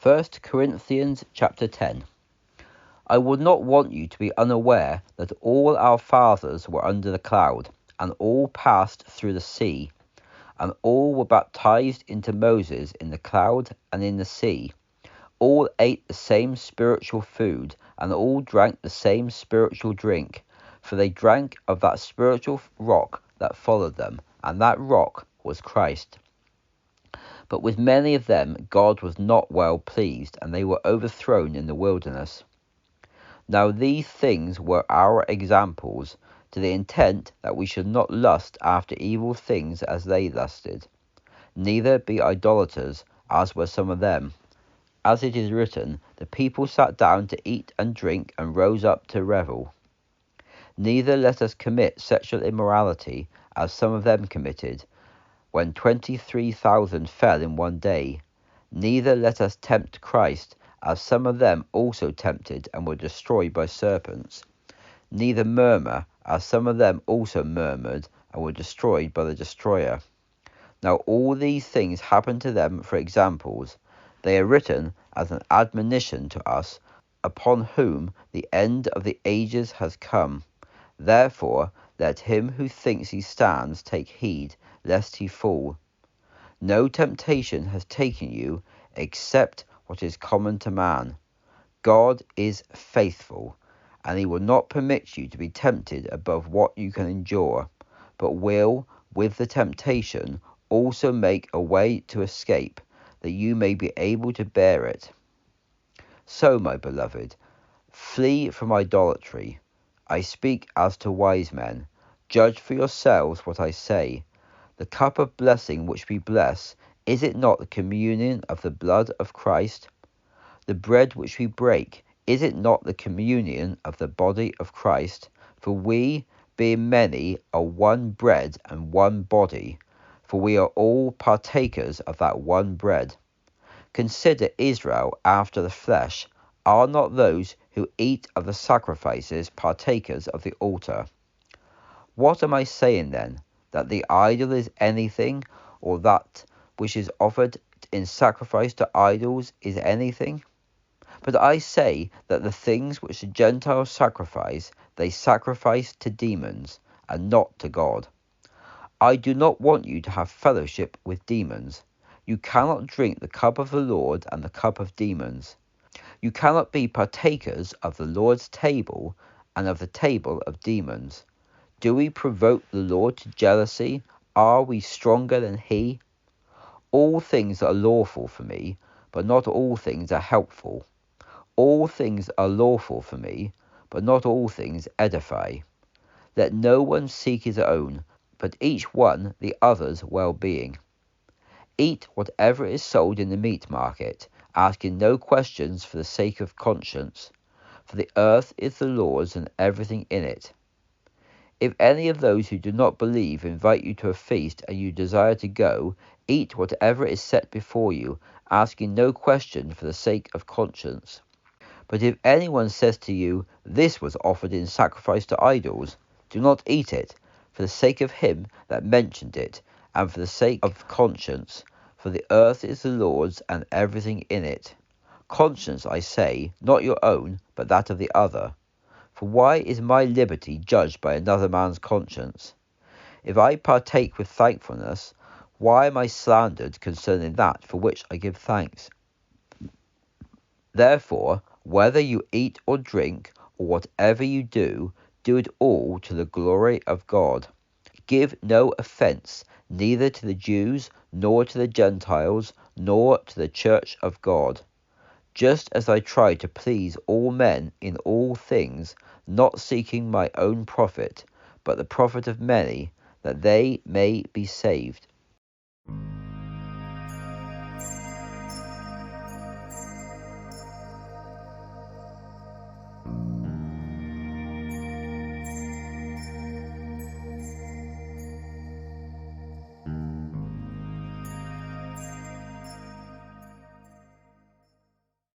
1 Corinthians chapter 10. I would not want you to be unaware that all our fathers were under the cloud, and all passed through the sea, and all were baptized into Moses in the cloud and in the sea. All ate the same spiritual food, and all drank the same spiritual drink, for they drank of that spiritual rock that followed them, and that rock was Christ. But with many of them God was not well pleased, and they were overthrown in the wilderness. Now these things were our examples, to the intent that we should not lust after evil things as they lusted, neither be idolaters, as were some of them. As it is written, the people sat down to eat and drink, and rose up to revel. Neither let us commit sexual immorality, as some of them committed, when 23,000 fell in one day. Neither let us tempt Christ, as some of them also tempted, and were destroyed by serpents. Neither murmur, as some of them also murmured, and were destroyed by the destroyer. Now all these things happened to them for examples. They are written as an admonition to us, upon whom the end of the ages has come. Therefore let him who thinks he stands take heed, lest he fall. No temptation has taken you, except what is common to man. God is faithful, and he will not permit you to be tempted above what you can endure, but will, with the temptation, also make a way to escape, that you may be able to bear it. So, my beloved, flee from idolatry. I speak as to wise men. Judge for yourselves what I say. The cup of blessing which we bless, is it not the communion of the blood of Christ? The bread which we break, is it not the communion of the body of Christ? For we, being many, are one bread and one body, for we are all partakers of that one bread. Consider Israel after the flesh. Are not those who eat of the sacrifices partakers of the altar? What am I saying then? That the idol is anything, or that which is offered in sacrifice to idols is anything? But I say that the things which the Gentiles sacrifice, they sacrifice to demons, and not to God. I do not want you to have fellowship with demons. You cannot drink the cup of the Lord and the cup of demons. You cannot be partakers of the Lord's table and of the table of demons. Do we provoke the Lord to jealousy? Are we stronger than he? All things are lawful for me, but not all things are helpful. All things are lawful for me, but not all things edify. Let no one seek his own, but each one the other's well-being. Eat whatever is sold in the meat market, asking no questions for the sake of conscience, for the earth is the Lord's and everything in it. If any of those who do not believe invite you to a feast and you desire to go, eat whatever is set before you, asking no question for the sake of conscience. But if anyone says to you, "This was offered in sacrifice to idols," do not eat it, for the sake of him that mentioned it, and for the sake of conscience, for the earth is the Lord's and everything in it. Conscience, I say, not your own, but that of the other. For why is my liberty judged by another man's conscience? If I partake with thankfulness, why am I slandered concerning that for which I give thanks? Therefore, whether you eat or drink, or whatever you do, do it all to the glory of God. Give no offence, neither to the Jews, nor to the Gentiles, nor to the church of God. Just as I try to please all men in all things, not seeking my own profit, but the profit of many, that they may be saved.